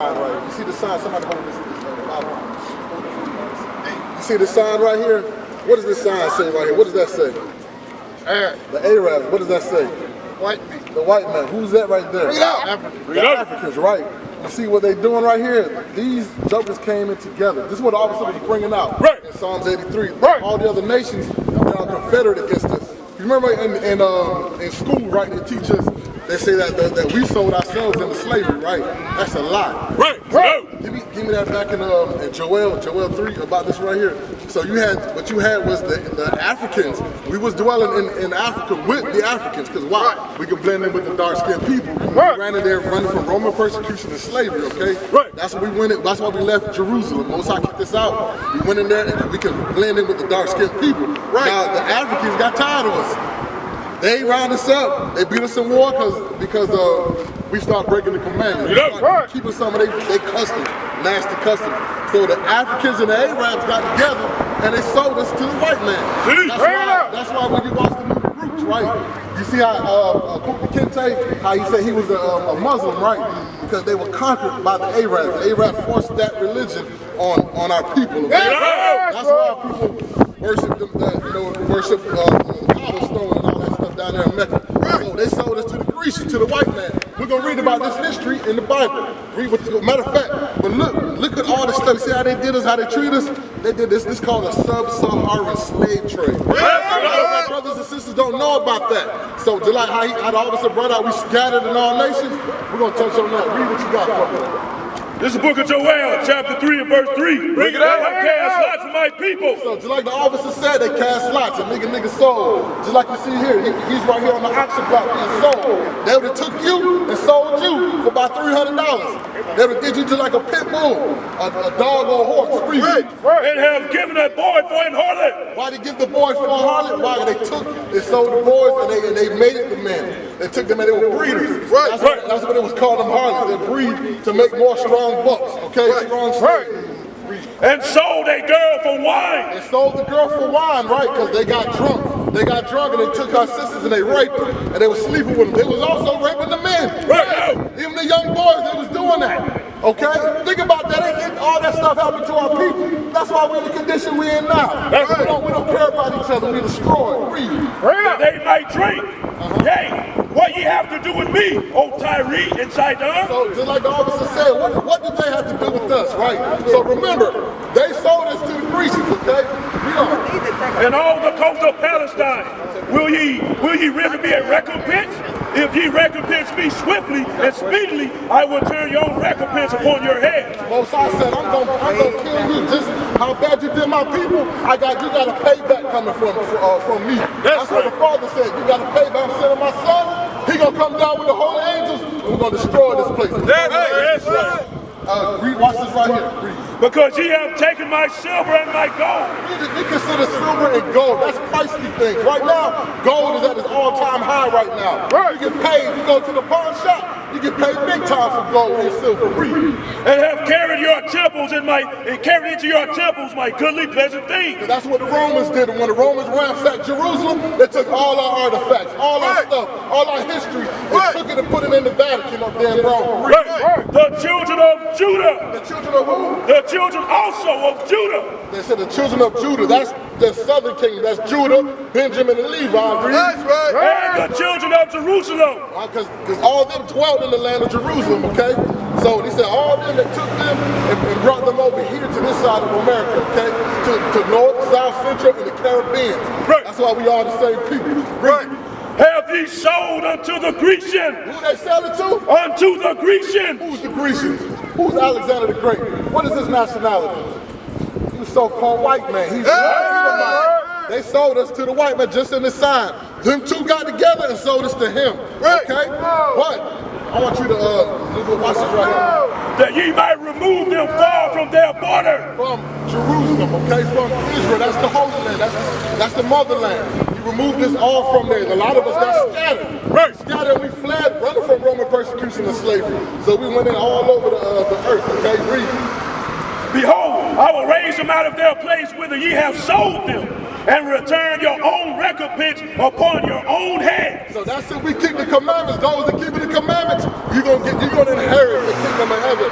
Right. You see the sign? Somebody hold this. You see the sign right here? What does this sign say right here? What does that say? The Arabs. What does that say? White man. The white man. Who's that right there? Bring it out. Africans. The Africans, right. You see what they're doing right here? These jokers came in together. This is what the officer was bringing out in Psalms 83. All the other nations are confederate against us. You remember in school, right, they teach us, they say that we sold ourselves into slavery, right? That's a lie. Right. Give me that back in Joel 3 about this right here. So what you had was the Africans. We was dwelling in Africa with the Africans, because why? We could blend in with the dark-skinned people. We ran in there running from Roman persecution and slavery, okay? That's what we went in, that's why we left Jerusalem. Mosai kicked us out. We went in there and we could blend in with the dark-skinned people. Now the Africans got tired of us. They round us up. They beat us in war because we start breaking the commandments. We start keeping some of their customs, nasty customs. So the Africans and the Arabs got together and they sold us to the white man. That's why when you watch the movie Roots, right? You see how Kupi Kinte, how he said he was a Muslim, right? Because they were conquered by the Arabs. The Arabs forced that religion on our people. Okay? That's why people worship them, worship cobblestone and all that stuff down there in Mecca. So they sold us to the Grecians, to the white man. We're gonna read about this history in the Bible. Matter of fact, but look at all this stuff. See how they did us, how they treat us? They did this. This is called a sub-Saharan slave trade. My brothers and sisters don't know about that. So just like how the officer brought out, we scattered in all nations. We're gonna touch on that. Read what you got for me. This is the book of Joel, chapter 3 and verse 3. Bring it out. I cast lots of my people. So just like the officer said, they cast lots. A nigga sold. Just like you see here, he's right here on the auction block being sold. They would have took you and sold you for about $300. They would have did you just like a pit bull, a dog or a horse. And have given a boy for an harlot. Why they give the boys for a harlot? Why they sold the boys and they made it the men. They took them and they were breeders. That's what it was called, them harlots. They breed to make more strong bucks, okay? Strong slaves. And sold a girl for wine. They sold the girl for wine, right? Because they got drunk. They got drunk and they took our sisters and they raped them. And they were sleeping with them. They was also raping the men. Even the young boys, they was doing that. Okay? Think about that. All that stuff happened to our people. That's why we're in the condition we're in now. We don't care about each other. We destroy. That they might drink. Yea, what ye have to do with me, O Tyree and Sidon? So just like the officer said, what did they have to do with us, right? So remember, they sold us to the Grecians, okay? And all the coast of Palestine, will ye really be a recompense? If ye recompense me swiftly and speedily, I will turn your own recompense upon your head. Mosai said, I'm gonna kill you. Just how bad you did my people, you got a payback coming from me. That's what the Father said. You got a payback. I'm sending my son. He gonna come down with the holy angels, and we're gonna destroy this place. Watch this right here. Read. Because ye have taken my silver and my gold. We consider silver and gold. That's pricey things. Right now, gold is at its all-time high right now. You get paid. You go to the pawn shop, you get paid big time for gold and silver. Read. And have carried your temples carried into your temples my goodly pleasant things. That's what the Romans did. When the Romans ransacked Jerusalem, they took all our artifacts, all our stuff, all our history, and took it and put it in the Vatican up there in Rome. The children of Judah. The children of who? The children also of Judah. They said the children of Judah. That's the southern kingdom. That's Judah, Benjamin, and Levi. That's right. And the children of Jerusalem. Because all of them dwelled in the land of Jerusalem, okay? So he said all of them that took them and brought them over here to this side of America, okay? To North, South, Central, and the Caribbean. That's why we are the same people. Have ye sold unto the Grecian? Who they sell it to? Unto the Grecian. Who's the Grecians? Who's Alexander the Great? What is his nationality? He's a so-called white man. He's They sold us to the white man just in the sign. Them two got together and sold us to him. Okay? But I want you to watch this right here. That ye might remove them far from their border. From Jerusalem, okay? From Israel. That's the Holy Land. That's the motherland. You remove this all from there. A lot of us got scattered. Scattered and we fled, running from Roman persecution and slavery. So we went in all over the earth, okay? Read. Behold, I will raise them out of their place whither ye have sold them, and return your own recompense upon your own head. So that's if we keep the commandments. Those that keep the commandments, you're gonna inherit the kingdom of heaven.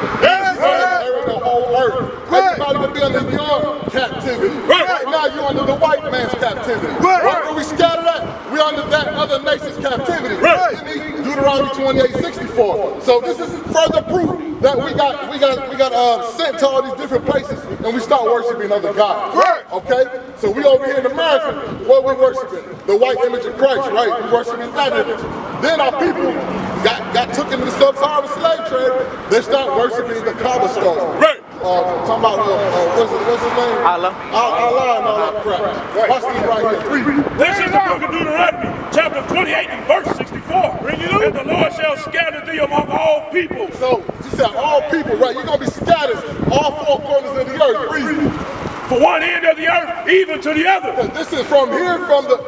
Deuteronomy 28:64. So this is further proof that we got sent to all these different places and we start worshiping other gods. Right. Okay? So we over here in America, what we worshiping? The white image of Christ, right? We worshiping that image. Then our people got took into the sub-Saharan slave trade. They start worshiping the cobblestone. Right. Talking about what's his name? Allah. Allah and all that crap. Watch this right here. This is the book of Deuteronomy, chapter 28 and verse 64. And the Lord shall scatter thee among all people. So you said all people, right? You're gonna be scattered all four corners of the earth. Read. For one end of the earth, even to the other. This is from here, from the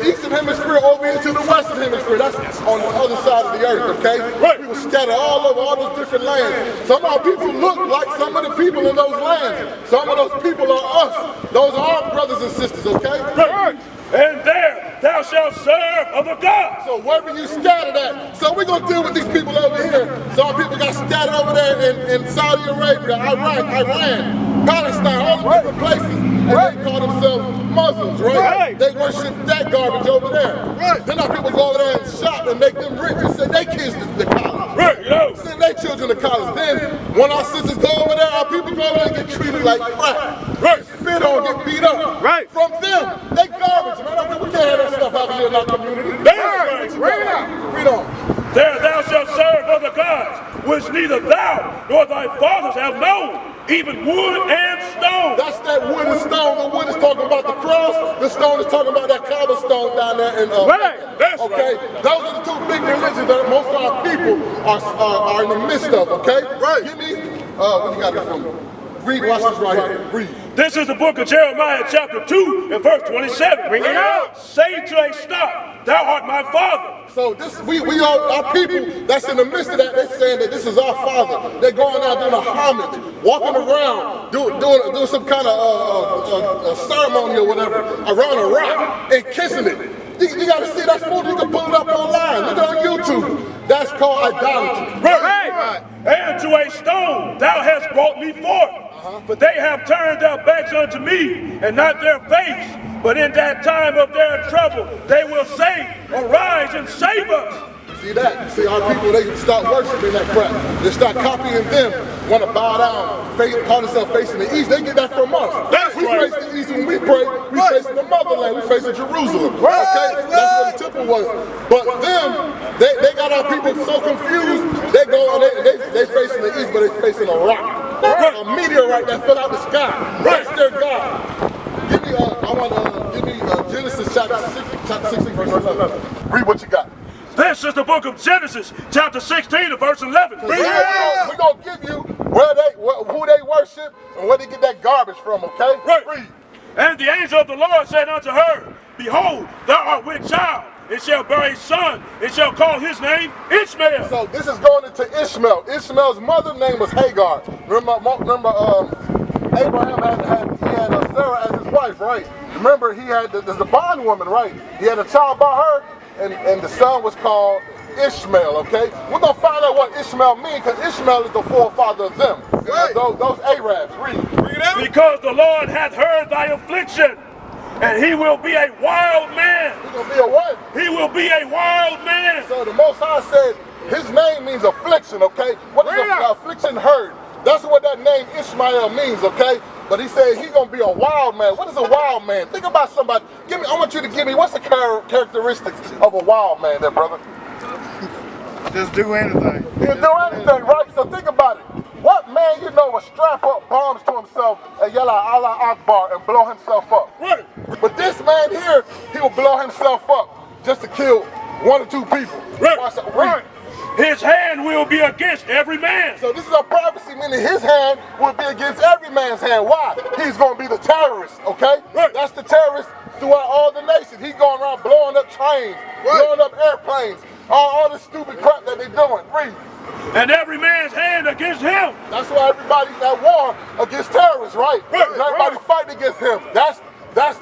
eastern hemisphere over into the western hemisphere. That's on the other side of the earth, okay? Right. People scatter all over all those different lands. Some of our people look like some of the people in those lands. Some of those people are us. Those are our brothers and sisters, okay? Right. And there thou shalt serve other gods. So wherever you scattered at, so we're gonna deal with these people over here. Some people got scattered over there in Saudi Arabia, Iran, Palestine, all the different places, and they call themselves Muslims, right? They worship that garbage over there. Then our people go over there and shop and make them rich and send their kids to college. Right, Send their children to college. Then when our sisters go over there, our people go over there and get treated like crap. Right. Spit on, get beat up. Right. From them, they garbage, man. We can't have that stuff out here in our community. That's right. Read it out. Read on. There thou shalt serve other gods, which neither thou nor thy fathers have known, even wood and stone. That's that wood and stone. The wood is talking about the cross. The stone is talking about that cobblestone down there in That's okay? right. Those are the two big religions that most of our people are in the midst of, okay? Right. Give me, what you got there from? Read, watch this right here. Read. This is the book of Jeremiah, chapter 2 and verse 27. Bring it out. Say to a stop, thou art my father. So this, we all, our people that's in the midst of that, they're saying that this is our father. They're going out doing a homage, walking around, doing some kind of a ceremony or whatever around a rock and kissing it. You got to see that food. You can pull it up online. Look on YouTube. That's called idolatry. Right. And to a stone thou hast brought me forth. For they have turned their backs unto me, and not their face. But in that time of their trouble, they will say, arise and save us. See that? See our people, they start worshiping that crap. They start copying them, want to bow down, call themselves facing the east. They get that from us. We face the east when we pray. We face the motherland. We face Jerusalem. Okay? That's where the temple was. But them, they got our people so confused. They go and they facing the east, but they facing a rock. A meteorite that fell out the sky. That's their God. Give me, give me Genesis chapter 16, verse 11. Read what you got. This is the book of Genesis, chapter 16 and verse 11. We're going to give you who they worship and where they get that garbage from, okay? Right. Read. And the angel of the Lord said unto her, Behold, thou art with child, and shall bear a son, and shall call his name Ishmael. So this is going into Ishmael. Ishmael's mother's name was Hagar. Remember Abraham had Sarah as his wife, right? Remember he had the bondwoman, right? He had a child by her. And the son was called Ishmael, okay? We're going to find out what Ishmael means, because Ishmael is the forefather of them. Right. Those Arabs. Read it out. Because the Lord hath heard thy affliction, and he will be a wild man. He will be a what? He will be a wild man. So the Most High said his name means affliction, okay? What is affliction heard? That's what that name Ishmael means, okay? But he said he's going to be a wild man. What is a wild man? Think about somebody. I want you to give me, what's the characteristics of a wild man there, brother? Just do anything. He'll do anything, right? So think about it. What man you know will strap up bombs to himself and yell out Allah Akbar and blow himself up? Right. But this man here, he will blow himself up just to kill one or two people. Right. His hand will be against every man. So this is a prophecy, meaning his hand will be against every man's hand. Why? He's going to be the terrorist, okay? Right. That's the terrorist throughout all the nations. He's going around blowing up trains, blowing up airplanes, all this stupid crap that they're doing. Read. And every man's hand against him. That's why everybody's at war against terrorists, right? Everybody fighting against him. That's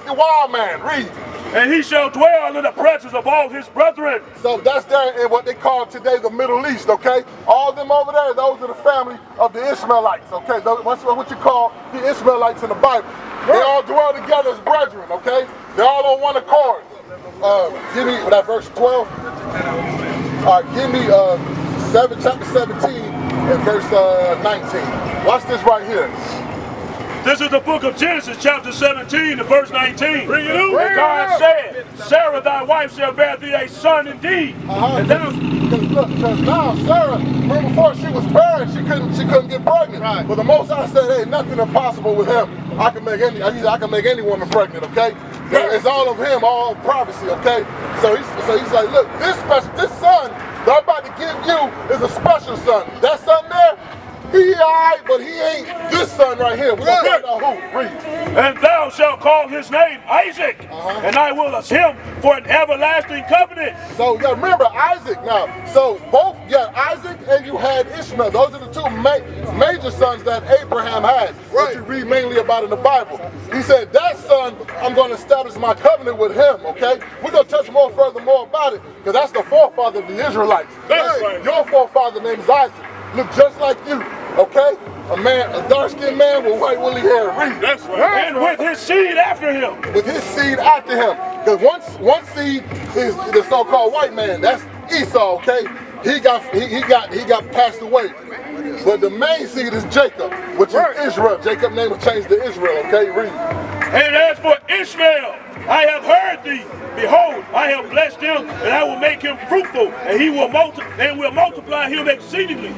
the wild man. Read. And he shall dwell in the presence of all his brethren. So that's there in what they call today the Middle East, okay? All of them over there, those are the family of the Ishmaelites, okay? That's what you call the Ishmaelites in the Bible. They all dwell together as brethren, okay? They're all on one accord. Give me that verse 12. All right, give me chapter 17 and verse 19. Watch this right here. This is the book of Genesis, chapter 17, and verse 19. Bring it on. And God said, Sarah thy wife shall bear thee a son indeed. And thou... Because now Sarah, remember before she was barren, she couldn't get pregnant. Right. But the Most High said, hey, nothing impossible with him. I can make any woman pregnant, okay? It's all of him, all prophecy, okay? So he's like, look, this son that I'm about to give you is a special son. That son there, he alright, but he ain't this son right here. We don't know who. Read. And thou shalt call his name Isaac, and I will bless him for an everlasting covenant. So yeah, remember Isaac now. So both, Isaac and you had Ishmael. Those are the two major sons that Abraham had, that you read mainly about in the Bible. He said, that son, I'm going to establish my covenant with him, okay? We're going to touch more about it, because that's the forefather of the Israelites. That's right. Your forefather name is Isaac. Look just like you, okay? A dark-skinned man with white woolly hair. Read. That's right. And with his seed after him. With his seed after him. Because one seed is the so-called white man. That's Esau, okay? He got passed away. But the main seed is Jacob, which is Israel. Jacob's name was changed to Israel, okay? Read. And as for Ishmael, I have heard thee. Behold, I have blessed him, and I will make him fruitful, and he will multiply him exceedingly.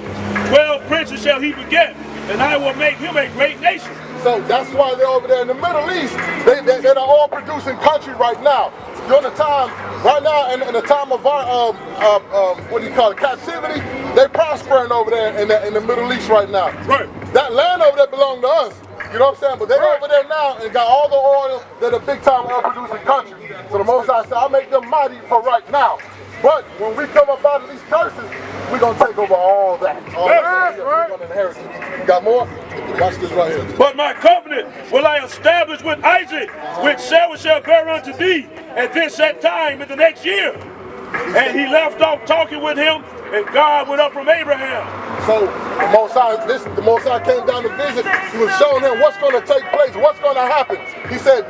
12 princes shall he beget, and I will make him a great nation. So that's why they're over there in the Middle East. They're all producing country right now. During the time, right now, in the time of our, captivity, they're prospering over there in the Middle East right now. Right. That land over there belonged to us. You know what I'm saying? But they're over there now and got all the oil that a big time oil producing country. So the Most High said, I'll make them mighty for right now. But when we come up out of these curses, we're going to take over all that. We're going to inherit it. You got more? Watch this right here. But my covenant will I establish with Isaac, which Sarah shall bear unto thee at this set time in the next year. And he left off talking with him, and God went up from Abraham. So the Most High came down to visit. He was showing him what's going to take place, what's going to happen. He said,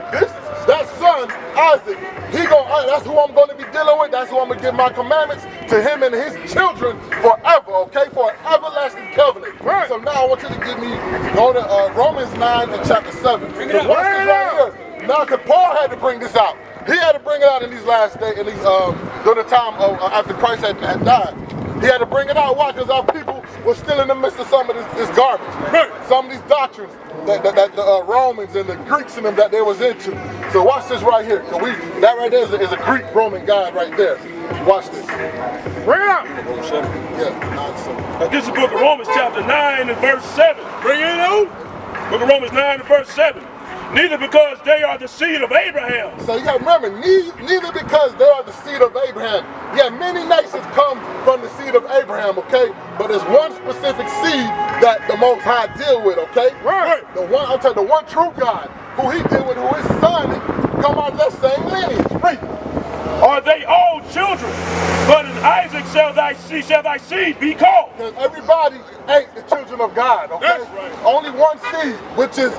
that son, Isaac, that's who I'm going to be dealing with. That's who I'm going to give my commandments to him and his children forever, okay? For an everlasting covenant. Right. So now I want you to go to Romans 9 and chapter 7. Because watch this right here. Now, because Paul had to bring this out. He had to bring it out in these last days, during the time after Christ had died. He had to bring it out. Why? Because our people were still in the midst of some of this garbage. Right. Some of these doctrines that the Romans and the Greeks and them that they was into. So watch this right here. That right there is a Greek-Roman God right there. Watch this. Bring it up. Yeah, 9:7. This is the book of Romans chapter 9 and verse 7. Bring it out. Book of Romans 9 and verse 7. Neither because they are the seed of Abraham. So you got to remember, neither because they are the seed of Abraham. Yeah, many nations come from the seed of Abraham, okay? But there's one specific seed that the Most High deal with, okay? Right. The one true God, who he deal with, who his son come out of that same lineage. Right. Are they all children? But in Isaac shall thy seed be called. Because everybody ain't the children of God, okay? That's right. Only one seed, which is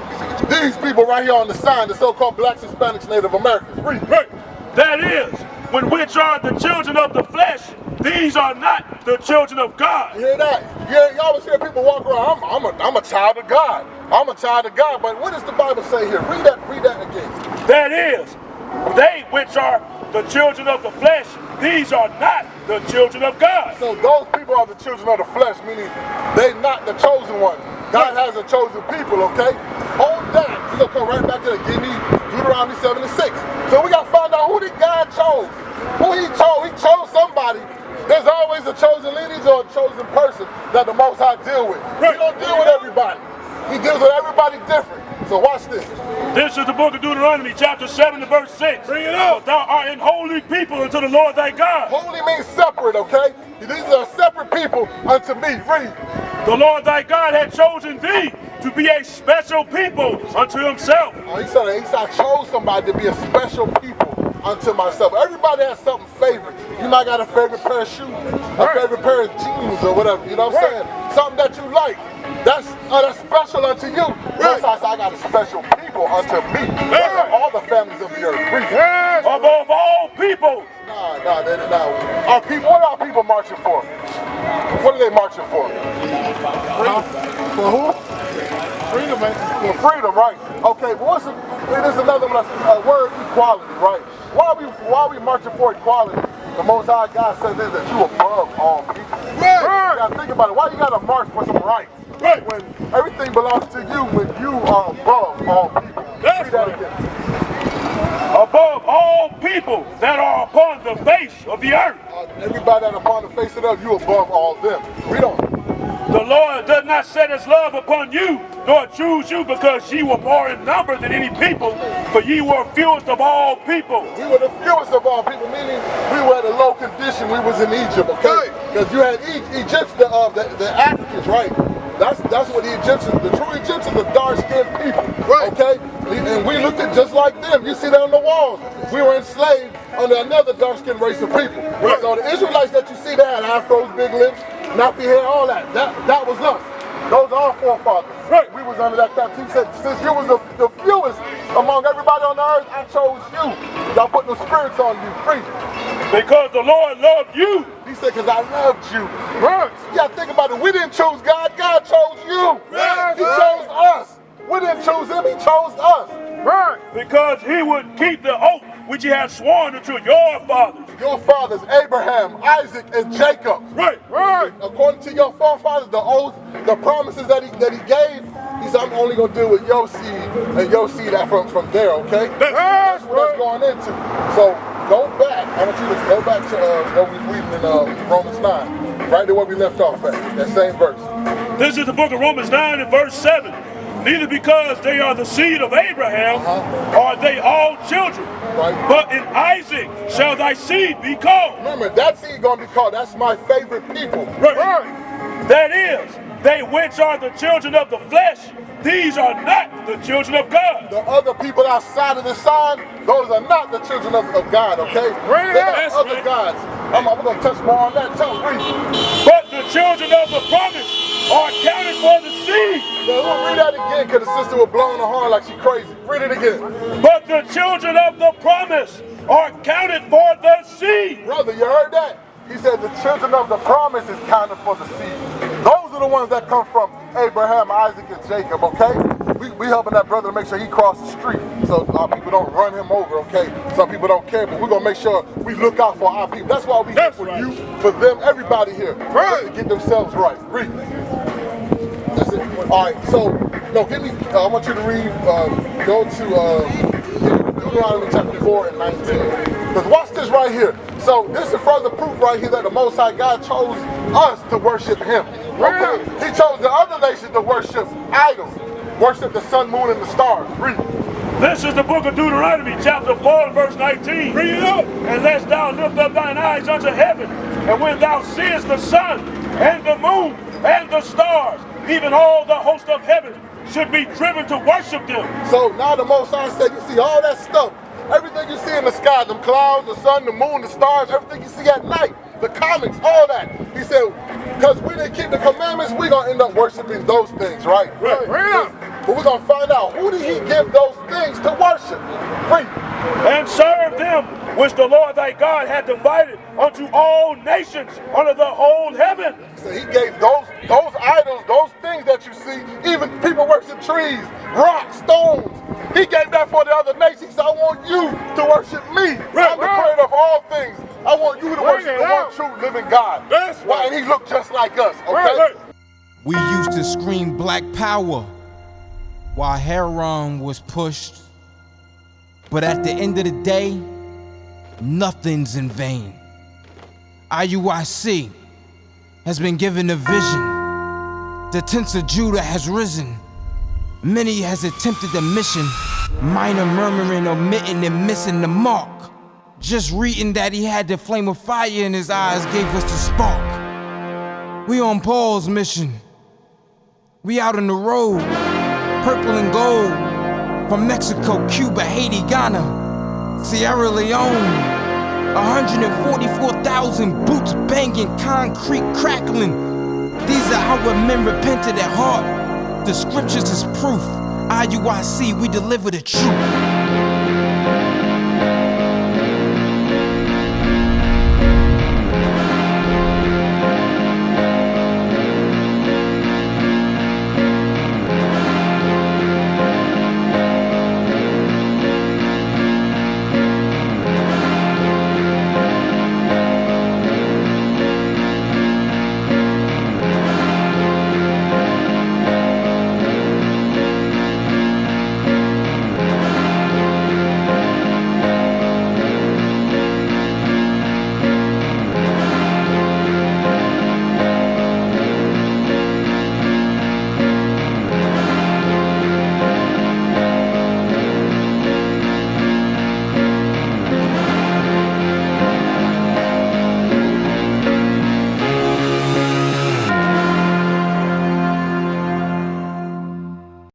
these people right here on the sign, the so-called blacks, Hispanics, Native Americans. Right. That is, when which are the children of the flesh, these are not the children of God. You hear that? Yeah, you always hear people walk around, I'm a child of God. I'm a child of God. But what does the Bible say here? Read that again. That is, they which are the children of the flesh, these are not the children of God. So those people are the children of the flesh, meaning they're not the chosen one. God has a chosen people, okay? Hold that. We're going to come right back to give me Deuteronomy 7 and 6. So we got to find out who did God chose. Who he chose. He chose somebody. There's always a chosen lineage or a chosen person that the Most High deal with. He don't deal with everybody. He deals with everybody different. So watch this. This is the book of Deuteronomy, chapter 7 and verse 6. Bring it up. Thou art an holy people unto the Lord thy God. Holy means separate, okay? These are separate people unto me. Read. The Lord thy God had chosen thee to be a special people unto himself. He said I chose somebody to be a special people unto myself. Everybody has something favorite. You might got a favorite pair of shoes, a favorite pair of jeans or whatever, you know what I'm saying? Something that you like. That's special unto you. That's why I got a special people unto me. All the families of the earth. Above all people. Our people, what are our people marching for? What are they marching for? For who? Freedom, man. For freedom, right? Okay, but there's another one, word equality, right? Why are we marching for equality? The Most High God said that you above all people. Right. You gotta think about it. Why you gotta march for some rights? Right. When everything belongs to you, when you are above all people. That's Read that right. again. Above all people that are upon the face of the earth. Everybody that upon the face of the earth, you above all them. We don't. The Lord does not set his love upon you, nor choose you because ye were more in number than any people, for ye were fewest of all people. We were the fewest of all people, meaning we were at a low condition. We was in Egypt, okay? Because you had Egypt, the Africans, right? That's what the Egyptians, the true Egyptians are dark-skinned people, Right. okay? And we looked at just like them. You see that on the walls. We were enslaved under another dark-skinned race of people. Right. So the Israelites that you see, they had afros, big lips, nappy hair, all that. That was us. Those are our forefathers. Right. We was under that captivity. He said, since you was the fewest among everybody on the earth, I chose you. Y'all put the spirits on you, free. Because the Lord loved you. He said, because I loved you. Right. Yeah, think about it. We didn't choose God. God chose you. Right. He chose us. We didn't choose him. He chose us. Right. Because he would keep the oath which he had sworn unto your fathers. Your fathers, Abraham, Isaac, and Jacob. Right. Right. According to your forefathers, the oath, the promises that he gave, he said, I'm only going to deal with your seed and your seed from there, okay? That's what that's going into. So go back. I want you to go back to what we reading in Romans 9. Right there where we left off at, that same verse. This is the book of Romans 9 and verse 7. Neither because they are the seed of Abraham are they all children, Right. but in Isaac shall thy seed be called. Remember, that seed going to be called, that's my favorite people. Right. That is, they which are the children of the flesh, these are not the children of God. The other people outside of the sign, those are not the children of God, okay? Right. They are That's other right. gods. We're going to touch more on that too. Read. But the children of the promise are counted for the seed. We'll read that again because the sister was blowing her horn like she crazy. Read it again. But the children of the promise are counted for the seed. Brother, you heard that? He said the children of the promise is counted for the seed. Those are the ones that come from Abraham, Isaac, and Jacob, okay? We helping that brother to make sure he crossed the street so our people don't run him over, okay? Some people don't care, but we're going to make sure we look out for our people. That's why we here for you, for them, everybody here. Right. To get themselves right. Read. That's it. All right, so, no, give me, I want you to read, go to Deuteronomy chapter 4 and 19. Because watch this right here. So this is further proof right here that the Most High God chose us to worship him. Okay? He chose the other nations to worship idols. Worship the sun, moon, and the stars. Read. This is the book of Deuteronomy, chapter 4, verse 19. Read it up. Unless thou lift up thine eyes unto heaven, and when thou seest the sun, and the moon, and the stars, even all the host of heaven should be driven to worship them. So now the Most High said, you see all that stuff, everything you see in the sky, them clouds, the sun, the moon, the stars, everything you see at night, the comets, all that. He said, because we didn't keep the commandments, we're going to end up worshiping those things, right? Right. But we're going to find out, who did he give those things to worship? Read. And serve them which the Lord thy God had divided unto all nations under the whole heaven. So he gave those idols, those things that you see, even people worship trees, rocks, stones. He gave that for the other nations. He said, I want you to worship me. I'm the creator of all things. I want you to worship the one true living God. That's right. And he looked just like us, okay? We used to scream black power while Heron was pushed. But at the end of the day, nothing's in vain. IUIC has been given a vision. The tents of Judah has risen. Many has attempted the mission, minor murmuring, omitting, and missing the mark. Just reading that he had the flame of fire in his eyes gave us the spark. We on Paul's mission. We out on the road, purple and gold, from Mexico, Cuba, Haiti, Ghana, Sierra Leone. 144,000 boots banging, concrete crackling. These are how men repented at heart. The scriptures is proof. IUIC, we deliver the truth.